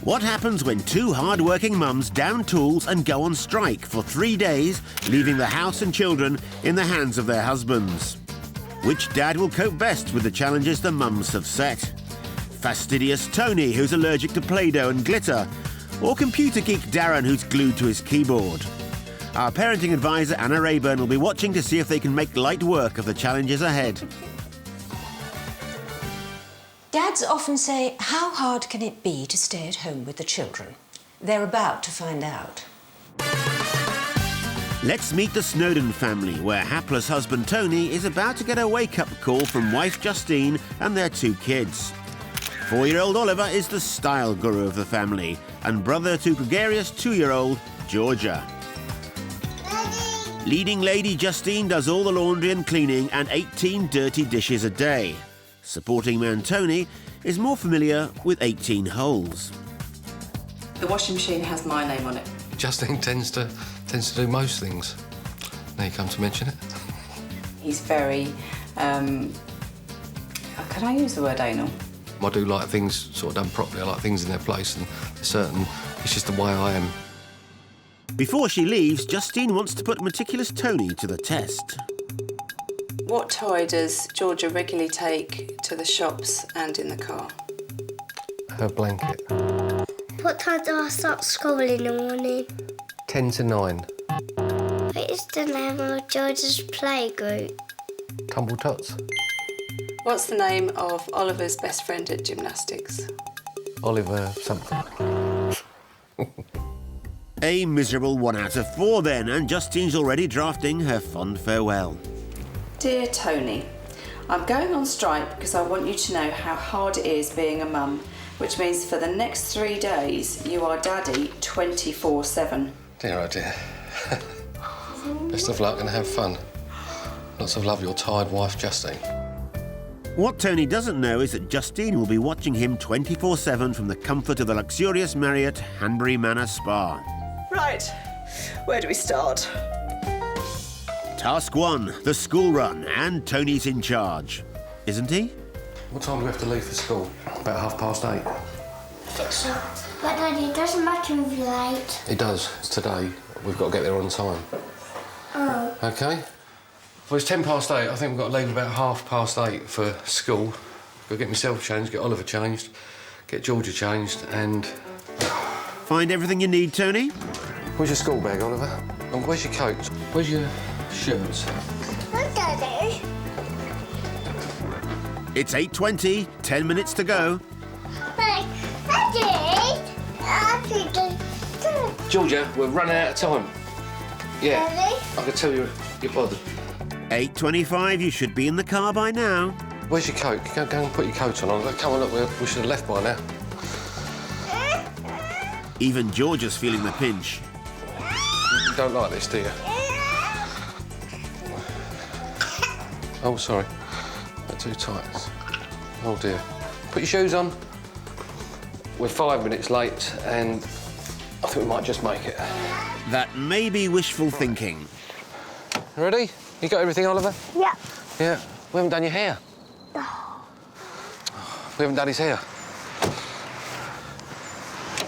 What happens when two hard-working mums down tools and go on strike for 3 days, leaving the house and children in the hands of their husbands? Which dad will cope best with the challenges the mums have set? Fastidious Tony, who's allergic to Play-Doh and glitter, or computer geek Daren, who's glued to his keyboard? Our parenting advisor, Anna Raeburn, will be watching to see if they can make light work of the challenges ahead. Dads often say, how hard can it be to stay at home with the children? They're about to find out. Let's meet the Snowden family, where hapless husband Tony is about to get a wake-up call from wife Justine and their 2 kids. 4-year-old Oliver is the style guru of the family, and brother to gregarious 2-year-old Georgia. Leading lady Justine does all the laundry and cleaning and 18 dirty dishes a day. Supporting man Tony is more familiar with 18 holes. The washing machine has my name on it. Justine tends to do most things. Now you come to mention it. He's very, can I use the word anal? I do like things sort of done properly. I like things in their place, and it's just the way I am. Before she leaves, Justine wants to put meticulous Tony to the test. What toy does Georgia regularly take to the shops and in the car? Her blanket. What time do I start school in the morning? 10 to 9. What is the name of George's playgroup? Tumble Tots. What's the name of Oliver's best friend at gymnastics? Oliver something. A miserable 1 out of 4 then, and Justine's already drafting her fond farewell. Dear Tony, I'm going on strike because I want you to know how hard it is being a mum, which means for the next 3 days you are daddy 24/7. Dear, oh dear. Best of luck and have fun. Lots of love, your tired wife, Justine. What Tony doesn't know is that Justine will be watching him 24/7 from the comfort of the luxurious Marriott Hanbury Manor Spa. Right, where do we start? Task 1, the school run, and Tony's in charge. Isn't he? What time do we have to leave for school? About 8:30. But Daddy, it doesn't matter if you're late. It does. It's today. We've got to get there on time. Oh. OK? Well, it's 8:10. I think we've got to leave about 8:30 for school. Got to get myself changed, get Oliver changed, get Georgia changed, and... Find everything you need, Tony? Where's your school bag, Oliver? And where's your coat? Where's your shirts? Hi, Daddy. It's 8:20, 10 minutes to go. Hey, Daddy. Georgia, we're running out of time. Yeah, Daddy? I can tell you're bothered. 8:25, you should be in the car by now. Where's your coat? Go and put your coat on, Oliver. Come on, look, we should have left by now. Even Georgia's feeling the pinch. You don't like this, do you? Oh, sorry. They're too tight. Oh, dear. Put your shoes on. We're 5 minutes late, and I think we might just make it. That may be wishful thinking. Ready? You got everything, Oliver? Yeah. Yeah. We haven't done your hair. No. We haven't done his hair.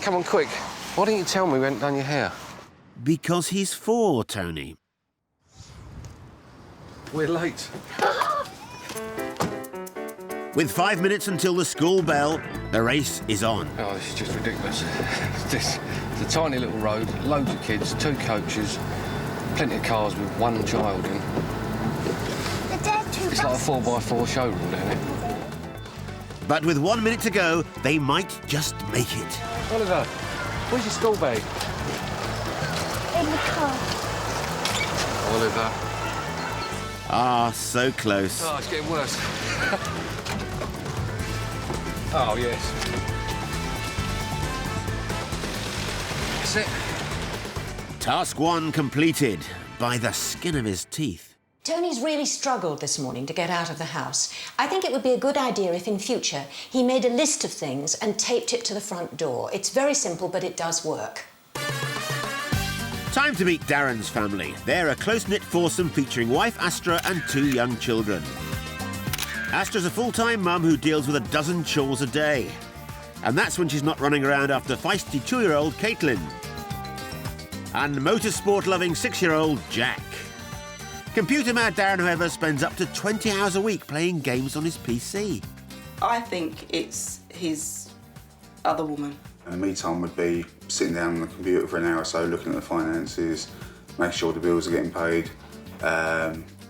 Come on, quick. Why didn't you tell me we hadn't done your hair? Because he's 4, Tony. We're late. With 5 minutes until the school bell, the race is on. Oh, this is just ridiculous. It's a tiny little road, loads of kids, 2 coaches, plenty of cars with 1 child in. It's like a 4x4 showroom down here. But with 1 minute to go, they might just make it. Oliver, where's your school bag? In the car. Oliver. Ah, so close. Oh, it's getting worse. Oh, yes. That's it. Task 1 completed by the skin of his teeth. Tony's really struggled this morning to get out of the house. I think it would be a good idea if in future he made a list of things and taped it to the front door. It's very simple, but it does work. Time to meet Daren's family. They're a close-knit foursome featuring wife Astra and 2 young children. Astra's a full-time mum who deals with a dozen chores a day. And that's when she's not running around after feisty 2-year-old Caitlin. And motorsport-loving 6-year-old Jack. Computer-mad Daren, however, spends up to 20 hours a week playing games on his PC. I think it's his other woman. Me time would be sitting down on the computer for an hour or so, looking at the finances, making sure the bills are getting paid.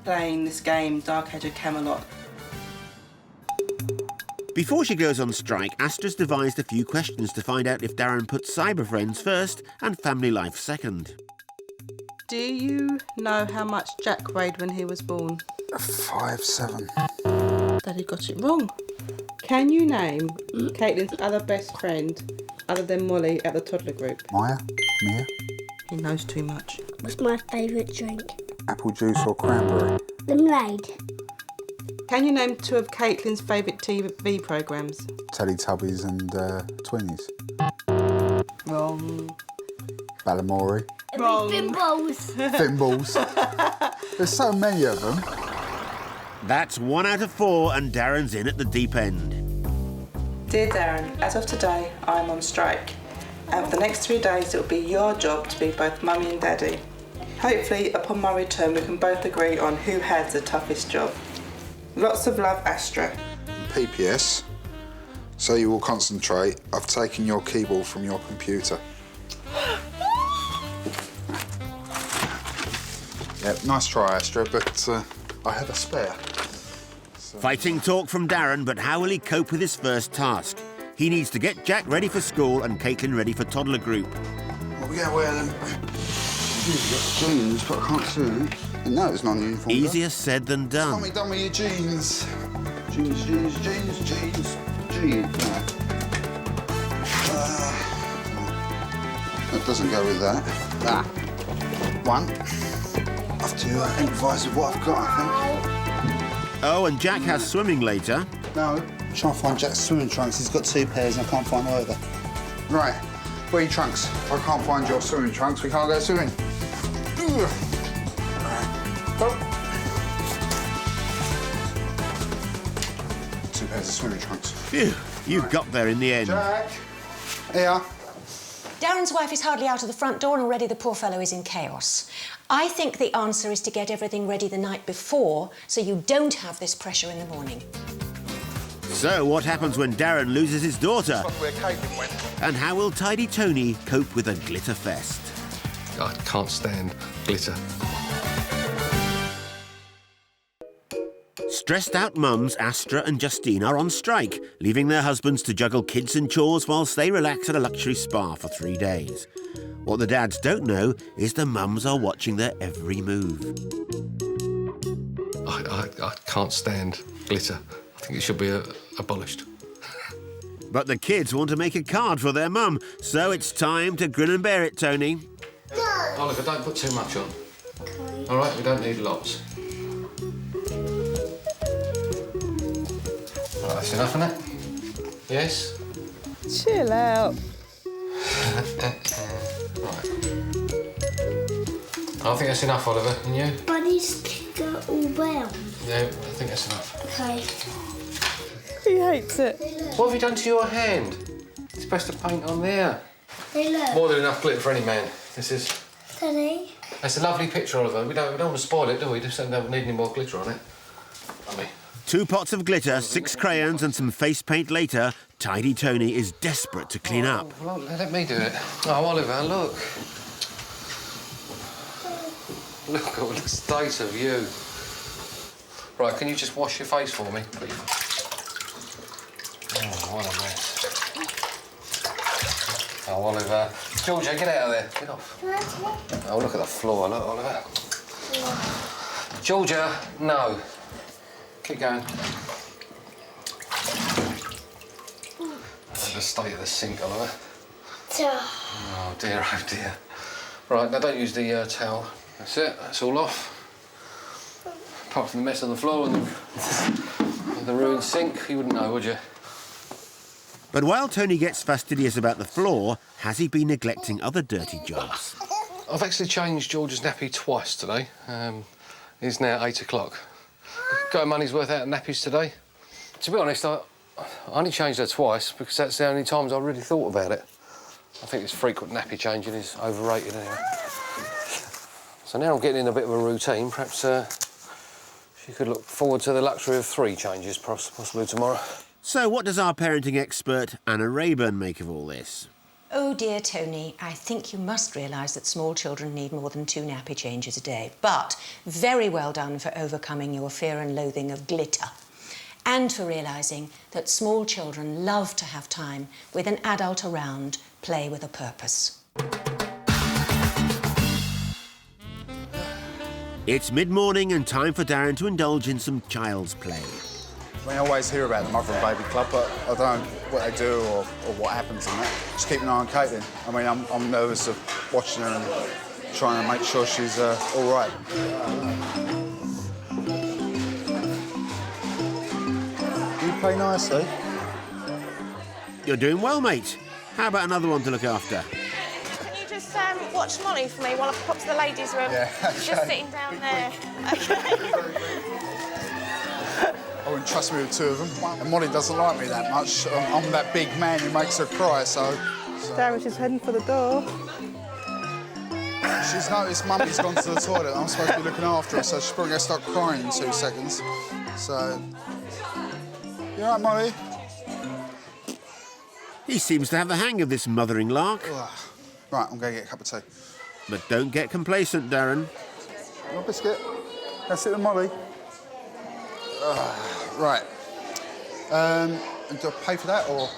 Playing this game, Dark Age of Camelot. Before she goes on strike, Astra's devised a few questions to find out if Daren puts cyber friends first and family life second. Do you know how much Jack weighed when he was born? 5'7". Daddy got it wrong. Can you name Caitlin's other best friend other than Molly at the toddler group? Maya? Mia? He knows too much. What's my favourite drink? Apple juice or cranberry? Lemonade. Can you name 2 of Caitlin's favourite TV programmes? Teletubbies and Twinnies. Wrong. Balamori. Wrong. Thimbles. Thimbles. There's so many of them. That's 1 out of 4 and Darren's in at the deep end. Dear Daren, as of today, I'm on strike. And for the next 3 days, it will be your job to be both Mummy and Daddy. Hopefully, upon my return, we can both agree on who has the toughest job. Lots of love, Astra. PPS. So you will concentrate. I've taken your keyboard from your computer. Yep, nice try, Astra, but I have a spare. Fighting talk from Daren, but how will he cope with his first task? He needs to get Jack ready for school and Caitlin ready for toddler group. Well, we gotta wear them. Jeans, but I can't see them. No, it's not uniform. Easier said than done. Tommy, done with your jeans. Jeans. No. That doesn't go with that. That. One. I have to improvise with what I've got, I think. Oh, and Jack has swimming later. No. I'm trying to find Jack's swimming trunks. He's got 2 pairs and I can't find either. Right. Where are your trunks? If I can't find your swimming trunks, we can't go swimming. Right. Go. 2 pairs of swimming trunks. Phew, you got there in the end. Jack. Here. Darren's wife is hardly out of the front door and already the poor fellow is in chaos. I think the answer is to get everything ready the night before so you don't have this pressure in the morning. So what happens when Daren loses his daughter? Where Caitlin went. And how will Tidy Tony cope with a glitter fest? I can't stand glitter. Stressed out mums Astra and Justine are on strike, leaving their husbands to juggle kids and chores whilst they relax at a luxury spa for 3 days. What the dads don't know is the mums are watching their every move. I can't stand glitter. I think it should be abolished. But the kids want to make a card for their mum, so it's time to grin and bear it, Tony. Oliver, don't put too much on. All right, we don't need lots. Right, that's enough, isn't it? Yes? Chill out. Right. I think that's enough, Oliver. And you? Bunnies can go all round. Yeah, I think that's enough. Okay. He hates it. What have you done to your hand? You're supposed to paint on there. Hey, look. More than enough glitter for any man. This is... Daddy. That's a lovely picture, Oliver. We don't want to spoil it, do we? Just don't need any more glitter on it. Mummy. 2 pots of glitter, 6 crayons and some face paint later, Tidy Tony is desperate to clean up. Well, let me do it. Oh, Oliver, look. Look at the state of you. Right, can you just wash your face for me, please? Oh, what a mess. Oh, Oliver. Georgia, get out of there. Get off. Oh, look at the floor. Look, Oliver. Georgia, no. Keep going. The state of the sink, Oliver. Oh, dear, oh, dear. Right, now don't use the towel. That's it. That's all off. Apart from the mess on the floor and the ruined sink, you wouldn't know, would you? But while Tony gets fastidious about the floor, has he been neglecting other dirty jobs? I've actually changed George's nappy twice today. It's now 8 o'clock. Got a money's worth out of nappies today. To be honest, I I only changed her twice because that's the only times I really thought about it. I think this frequent nappy changing is overrated anyway. So now I'm getting in a bit of a routine. Perhaps she could look forward to the luxury of 3 changes possibly tomorrow. So what does our parenting expert Anna Raeburn make of all this? Oh dear Tony, I think you must realise that small children need more than 2 nappy changes a day. But very well done for overcoming your fear and loathing of glitter. And for realising that small children love to have time with an adult around, play with a purpose. It's mid-morning and time for Daren to indulge in some child's play. I always hear about the Mother and Baby Club, but I don't know what they do or what happens in that. Just keep an eye on Caitlin. I mean, I'm nervous of watching her and trying to make sure she's all right. You play nicely. You're doing well, mate. How about another one to look after? Can you just watch Molly for me while I pop to the ladies' room? Yeah, She's just sitting down there. Okay. I wouldn't trust me with 2 of them. And Molly doesn't like me that much. I'm that big man who makes her cry, so... Daren, she's heading for the door. She's noticed Mummy's gone to the toilet. I'm supposed to be looking after her, so she's probably going to start crying in 2 seconds. So... You all right, Molly? He seems to have the hang of this mothering lark. Right, I'm going to get a cup of tea. But don't get complacent, Daren. You want a biscuit? That's it with Molly. Right. And do I pay for that, or...?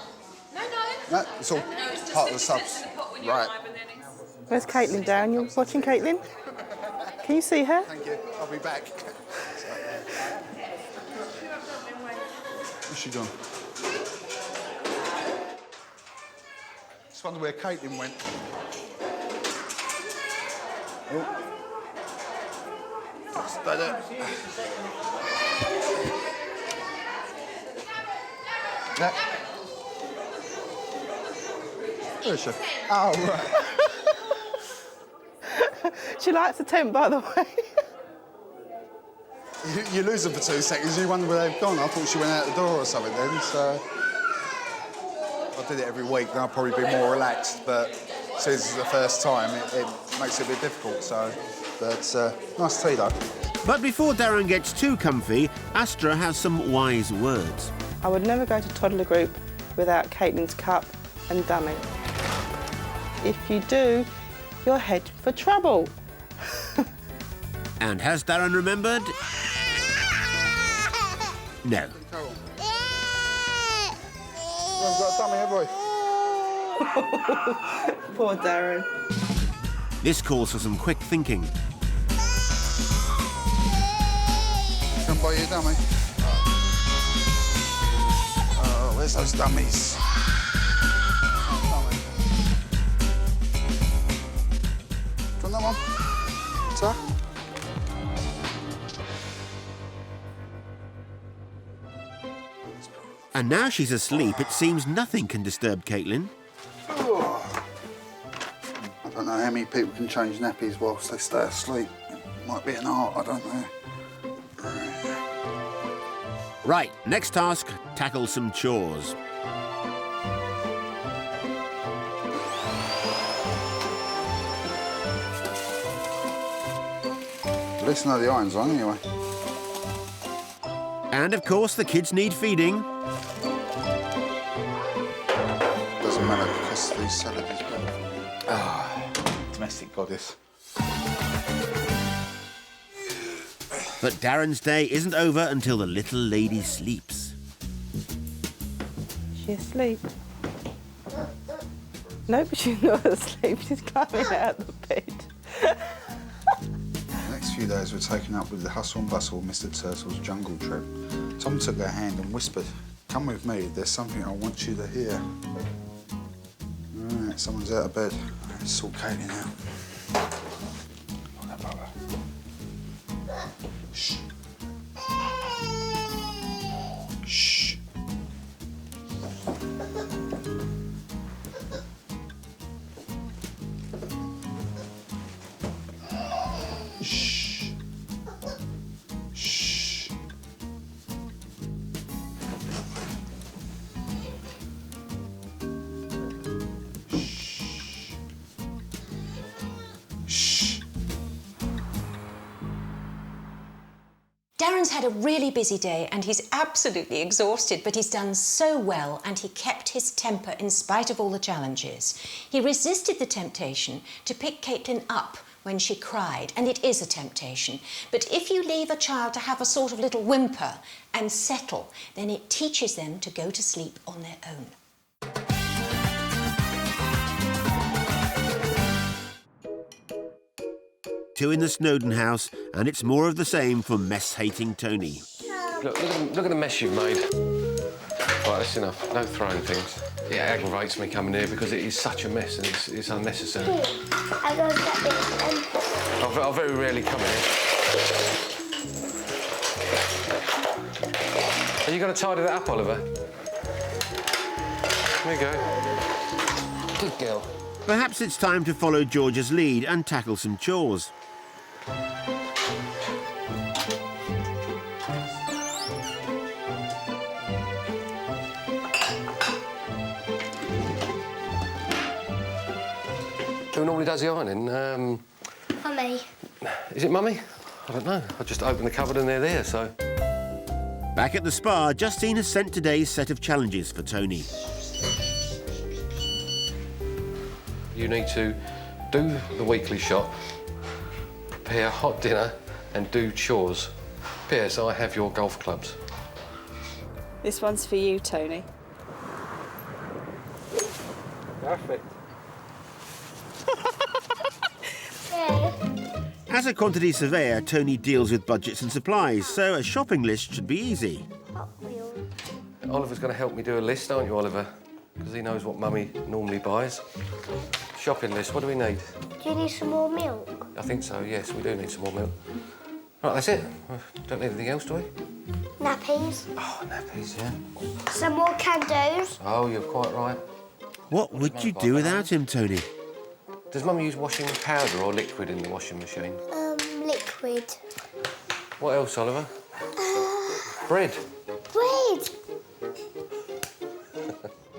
No, it's all part of the subs. Right. Where's Caitlin, Daren? You're watching Caitlin? Can you see her? Thank you. I'll be back. What's she done? Just wonder where Caitlin went. Oh. Stay there. Yeah. Where is she? Oh, right. She likes the tent, by the way. You lose them for 2 seconds, you wonder where they've gone. I thought she went out the door or something then, so... If I did it every week, then I'd probably be more relaxed, but since this is the first time, it makes it a bit difficult, so... But, nice tea, though. But before Daren gets too comfy, Astra has some wise words. I would never go to toddler group without Caitlin's cup and dummy. If you do, you're head for trouble. And has Daren remembered? No. We haven't got a dummy, have we? Poor Daren. This calls for some quick thinking. Come by you, dummy. Oh, where's those dummies? Do you want that one? Sir? And now she's asleep, it seems nothing can disturb Caitlin. Oh. I don't know how many people can change nappies whilst they stay asleep. It might be an art, I don't know. Right, next task, tackle some chores. At least I know the iron's on anyway. And of course, the kids need feeding. Doesn't matter because the salad is better. Ah, domestic goddess. But Daren's day isn't over until the little lady sleeps. Is she asleep? Nope, she's not asleep. She's climbing out of the bed. The next few days were taken up with the hustle and bustle of Mr. Turtle's jungle trip. Tom took her hand and whispered, "Come with me, there's something I want you to hear." All right, someone's out of bed. Let's sort Katie out. Shh. Shh. Shh. Shh. Darren's had a really busy day and he's absolutely exhausted, but he's done so well and he kept his temper in spite of all the challenges. He resisted the temptation to pick Caitlin up when she cried, and it is a temptation. But if you leave a child to have a sort of little whimper and settle, then it teaches them to go to sleep on their own. Two in the Snowdon house, and it's more of the same for mess-hating Tony. Look at the mess you've made. Right, that's enough. No throwing things. It aggravates me coming here because it is such a mess and it's unnecessary. I go get this. I'll very rarely come here. Are you going to tidy that up, Oliver? There you go. Good girl. Perhaps it's time to follow George's lead and tackle some chores. Who normally does the ironing? Mummy. Is it Mummy? I don't know. I just opened the cupboard and they're there, so... Back at the spa, Justine has sent today's set of challenges for Tony. You need to do the weekly shop, prepare hot dinner and do chores. P.S. I have your golf clubs. This one's for you, Tony. Perfect. As a quantity surveyor, Tony deals with budgets and supplies, so a shopping list should be easy. Oliver's going to help me do a list, aren't you, Oliver? Because he knows what Mummy normally buys. Shopping list, what do we need? Do you need some more milk? I think so, yes, we do need some more milk. Right, that's it. Don't need anything else, do we? Nappies. Oh, nappies, yeah. Some more candles. Oh, you're quite right. What would you do without him, Tony? Does Mum use washing powder or liquid in the washing machine? Liquid. What else, Oliver? Bread. Bread.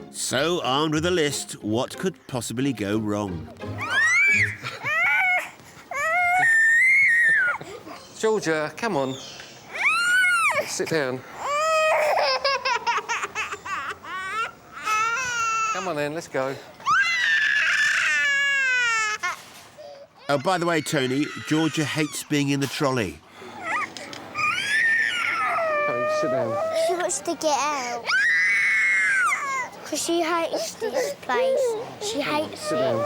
So, armed with a list, what could possibly go wrong? Georgia, come on. Sit down. Come on then, let's go. Oh, by the way, Tony, Georgia hates being in the trolley. Oh, sit down. She wants to get out. Because she hates this place. She hates Sit it. down.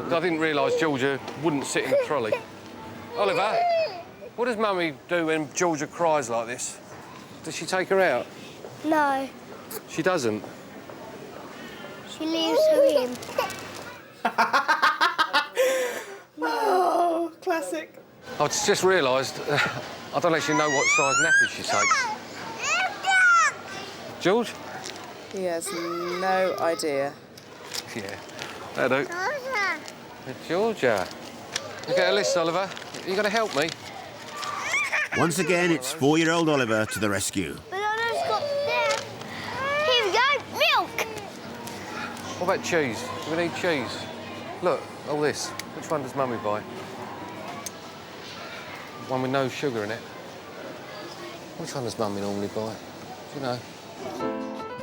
I didn't realise Georgia wouldn't sit in the trolley. Oliver, what does Mummy do when Georgia cries like this? Does she take her out? No, She doesn't. she leaves her in. Oh, classic. I've just realised I don't actually know what size nappy she takes. George? He has no idea. Yeah, that'll do. Georgia. You get a list, Oliver. Are you going to help me? Once again, it's 4-year-old Oliver to the rescue. Banana's got them. Here we go, milk. What about cheese? Do we need cheese? Look, all this. Which one does Mummy buy? One with no sugar in it. Which one does Mummy normally buy? Do you know?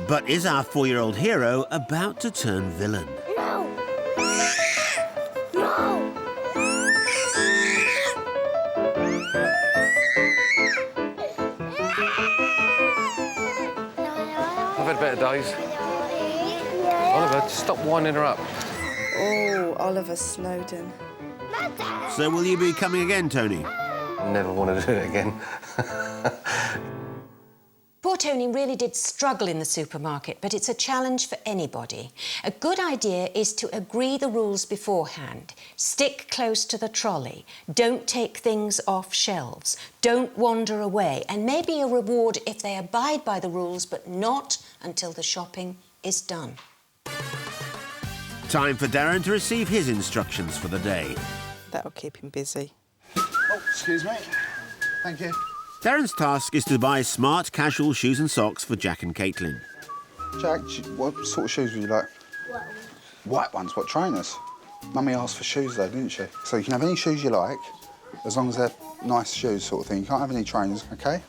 But is our 4-year-old hero about to turn villain? No. No. I've had better days. Oliver, stop winding her up. Oh, Oliver Snowdon. So will you be coming again, Tony? I never want to do it again. Poor Tony really did struggle in the supermarket, but it's a challenge for anybody. A good idea is to agree the rules beforehand. Stick close to the trolley. Don't take things off shelves. Don't wander away. And maybe a reward if they abide by the rules, but not until the shopping is done. Time for Daren to receive his instructions for the day. That'll keep him busy. Oh, excuse me. Thank you. Darren's task is to buy smart, casual shoes and socks for Jack and Caitlin. Jack, what sort of shoes would you like? White ones, what, trainers? Mummy asked for shoes though, didn't she? So you can have any shoes you like, as long as they're nice shoes sort of thing. You can't have any trainers, OK?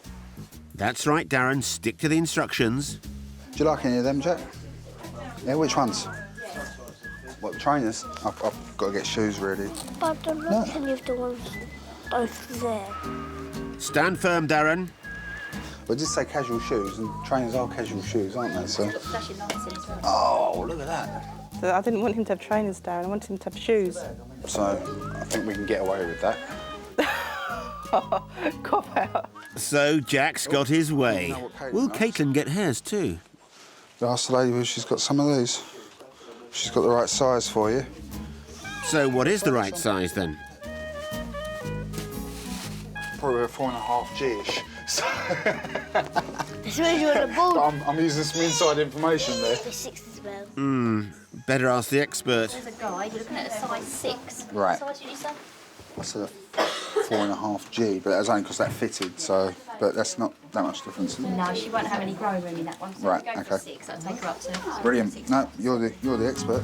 That's right, Daren. Stick to the instructions. Do you like any of them, Jack? Yeah, which ones? What, the trainers? I've got to get shoes, really. But I don't like any of the ones both there. Stand firm, Daren. But just say casual shoes, and trainers are casual shoes, aren't they? So. Oh, look at that. So I didn't want him to have trainers, Darren. I wanted him to have shoes. So I think we can get away with that. Cop out. So Jack's got his way. Will Caitlin get hers too? Ask the lady if she's got some of these. She's got the right size for you. So what is the right size then? Probably a 4.5G-ish. So This means you're on the board. I'm using some inside information there. The 6 as well. Better ask the expert. There's a guide, you're looking at a size 6. Right. What size did you say? I said a 4.5G, but that's only because that fitted, so... But that's not that much difference. No, she won't have any grow room in that one. So Right, if you go for okay. 6, that'll take her up to... Brilliant. No, you're the expert.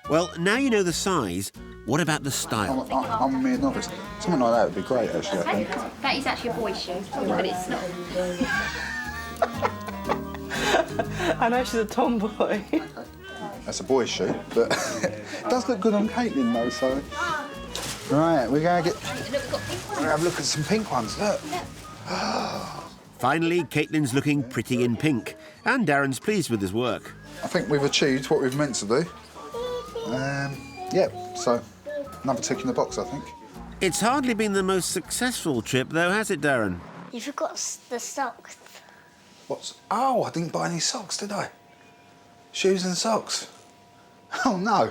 Well, now you know the size, what about the style? I'm a mere novice. Something like that would be great, actually, I Okay, think. that is actually a boy's shoe, but it's not. I know she's a tomboy. That's a boy's shoe, but it does look good on Caitlin, though, so... Right, we're going to have a look at some pink ones, look. Finally, Caitlin's looking pretty in pink, and Darren's pleased with his work. I think we've achieved what we've meant to do. Yeah, so another tick in the box, I think. It's hardly been the most successful trip, though, has it, Daren? You forgot the socks. What's... Oh, I didn't buy any socks, did I? Shoes and socks. Oh, no.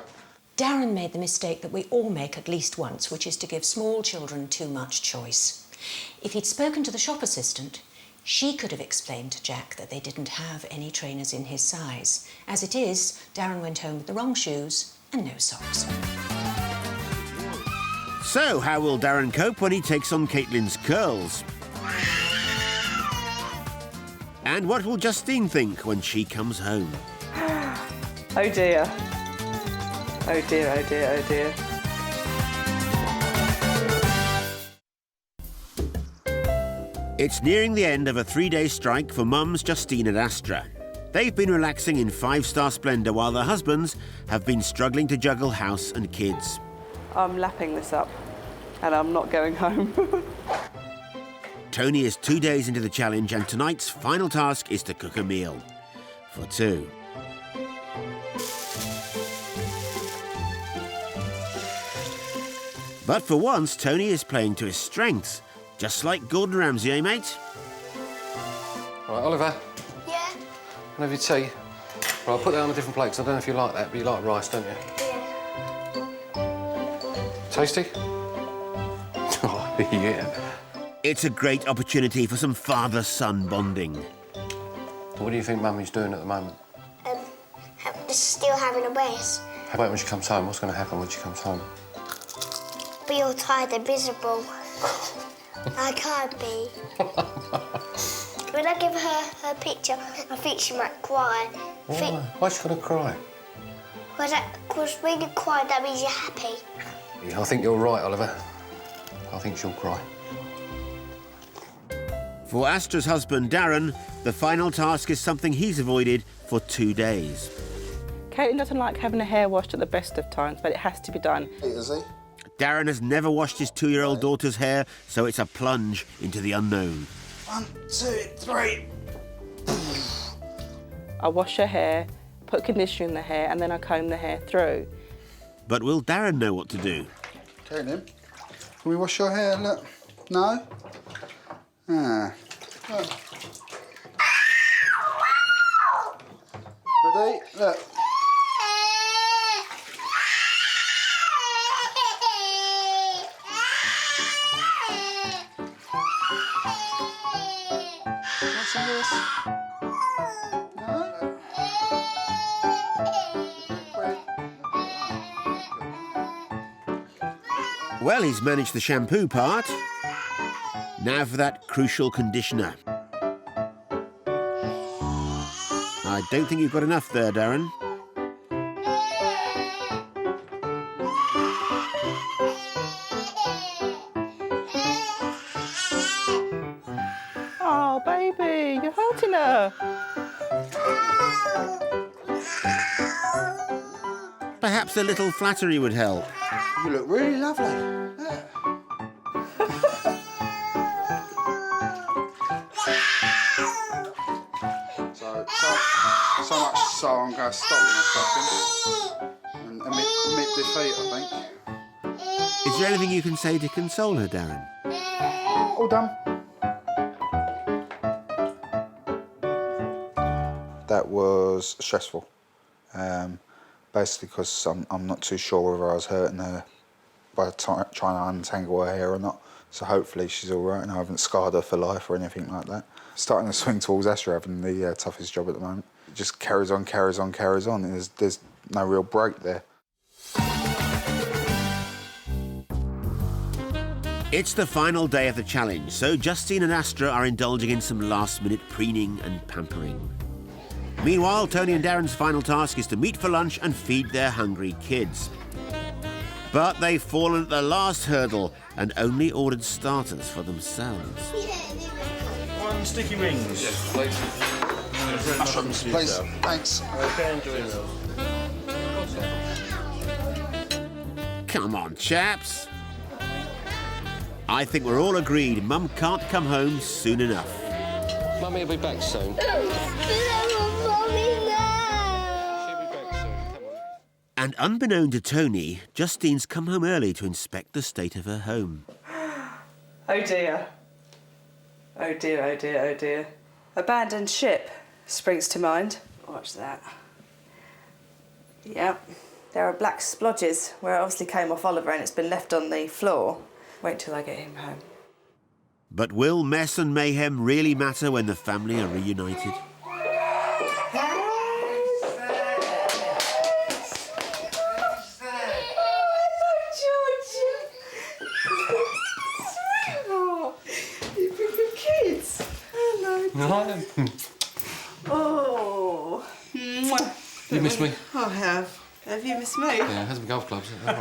Daren made the mistake that we all make at least once, which is to give small children too much choice. If he'd spoken to the shop assistant, she could have explained to Jack that they didn't have any trainers in his size. As it is, Daren went home with the wrong shoes and no socks. So, how will Daren cope when he takes on Caitlin's curls? And what will Justine think when she comes home? Oh dear. Oh dear, oh dear, oh dear. It's nearing the end of a 3-day strike for mums Justine and Astra. They've been relaxing in 5-star splendour while their husbands have been struggling to juggle house and kids. I'm lapping this up and I'm not going home. Tony is 2 days into the challenge and tonight's final task is to cook a meal. For 2. But for once, Tony is playing to his strengths. Just like Gordon Ramsay, eh, mate? Right, Oliver, Yeah? can I have your tea? Right, I'll put that on a different plate, 'cause I don't know if you like that, but you like rice, don't you? Yeah. Tasty? Oh, yeah. It's a great opportunity for some father-son bonding. What do you think Mummy's doing at the moment? Still having a rest. How about when she comes home? What's going to happen when she comes home? Be all tired and miserable. I can't be. When I give her her picture, I think she might cry. Why? Why's she going to cry? Because when you cry, that means you're happy. Yeah, I think you're right, Oliver. I think she'll cry. For Astra's husband, Daren, the final task is something he's avoided for 2 days. Caitlin doesn't like having her hair washed at the best of times, but it has to be done. Is he? Daren has never washed his 2-year-old daughter's hair, so it's a plunge into the unknown. 1, 2, 3. I wash her hair, put conditioner in the hair, and then I comb the hair through. But will Daren know what to do? Caitlin, can we wash your hair? Look. No? Ah. Look. Ready? Look. What's this? No? Well, he's managed the shampoo part. Now for that crucial conditioner. I don't think you've got enough there, Daren. baby. You're hurting her. Perhaps a little flattery would help. You look really lovely. Yeah. so much so I'm going to stop in a second and admit defeat, I think. Is there anything you can say to console her, Daren? All done. That was stressful. Basically because I'm not too sure whether I was hurting her by trying to untangle her hair or not. So hopefully she's all right and I haven't scarred her for life or anything like that. Starting to swing towards Astra having the toughest job at the moment. It just carries on, carries on, carries on. There's no real break there. It's the final day of the challenge, so Justine and Astra are indulging in some last-minute preening and pampering. Meanwhile, Tony and Daren's final task is to meet for lunch and feed their hungry kids. But they've fallen at the last hurdle and only ordered starters for themselves. 1 sticky wings. Yes, please. Mushrooms, please. Thanks. Okay, enjoy those. Come on, chaps. I think we're all agreed Mum can't come home soon enough. Mummy will be back soon. And unbeknown to Tony, Justine's come home early to inspect the state of her home. Oh dear. Oh dear, oh dear, oh dear. Abandoned ship springs to mind. Watch that. Yep. There are black splodges where it obviously came off Oliver and it's been left on the floor. Wait till I get him home. But will mess and mayhem really matter when the family are reunited? Oh. You miss me? I have. Have you missed me? Yeah, has some golf clubs. Hello.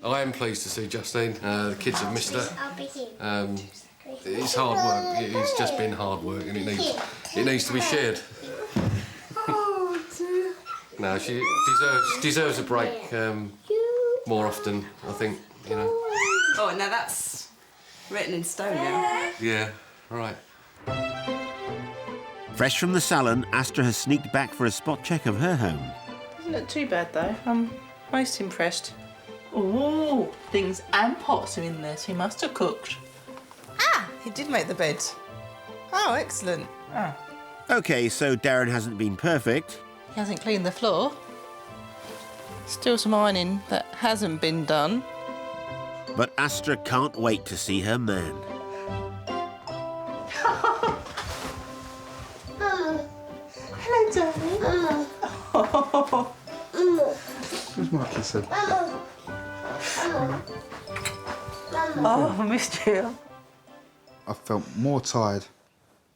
I am pleased to see Justine. The kids have missed her. It's hard work. It's just been hard work, and it needs to be shared. Oh dear. No, she deserves a break more often, I think. You know. Oh, now that's written in stone now. Yeah. Right. Fresh from the salon, Astra has sneaked back for a spot check of her home. Doesn't look too bad though. I'm most impressed. Oh, things and pots are in there, so he must have cooked. Ah, he did make the bed. Oh, excellent. Ah. OK, so Daren hasn't been perfect. He hasn't cleaned the floor. Still some ironing that hasn't been done. But Astra can't wait to see her man. Hello, darling. Who's Mikey said? Oh, I missed you. I felt more tired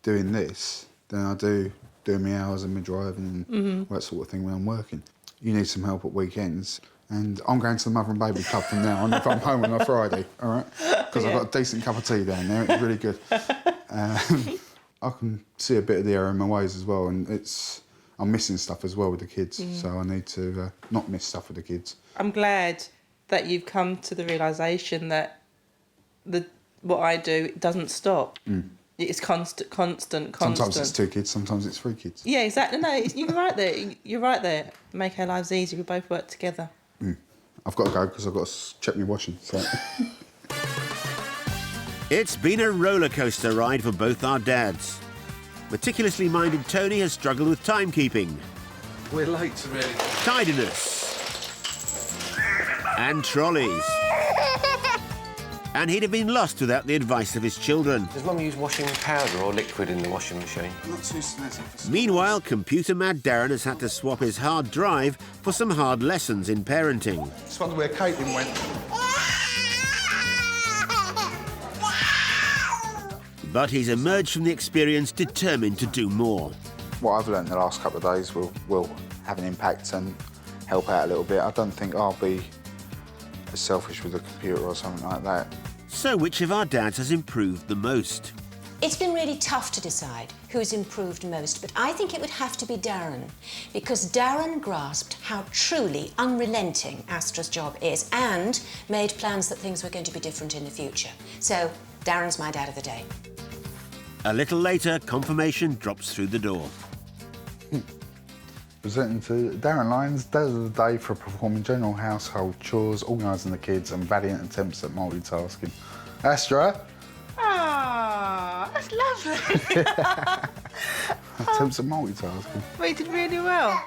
doing this than I do doing my hours and my driving and that sort of thing when I'm working. You need some help at weekends. And I'm going to the Mother and Baby Club from now on if I'm home on a Friday, all right? Because I've got a decent cup of tea down there, it's really good. I can see a bit of the error in my ways as well, and I'm missing stuff as well with the kids, so I need to not miss stuff with the kids. I'm glad that you've come to the realisation that what I do it doesn't stop. It's constant. Sometimes it's 2 kids, sometimes it's 3 kids. Yeah, exactly. No, you're right there. You're right there. Make our lives easier. We both work together. I've got to go because I've got to check my washing. So. It's been a roller coaster ride for both our dads. Meticulously minded Tony has struggled with timekeeping. We're late, really. Tidiness. And trolleys. And he'd have been lost without the advice of his children. Does Mum use washing powder or liquid in the washing machine? Not too snazzy. Meanwhile, computer-mad Daren has had to swap his hard drive for some hard lessons in parenting. Just wonder where Caitlin went. But he's emerged from the experience determined to do more. What I've learned the last couple of days will have an impact and help out a little bit. I don't think I'll be as selfish with the computer or something like that So which of our dads has improved the most? It's been really tough to decide who's improved most, but I think it would have to be Daren, because Daren grasped how truly unrelenting Astra's job is and made plans that things were going to be different in the future. So Daren's my dad of the day. A little later, confirmation drops through the door. Presenting to Daren Lyons, Dad of the Day for performing general household chores, organising the kids and valiant attempts at multitasking. Astra? Ah, that's lovely. Attempts at multitasking. We did really well.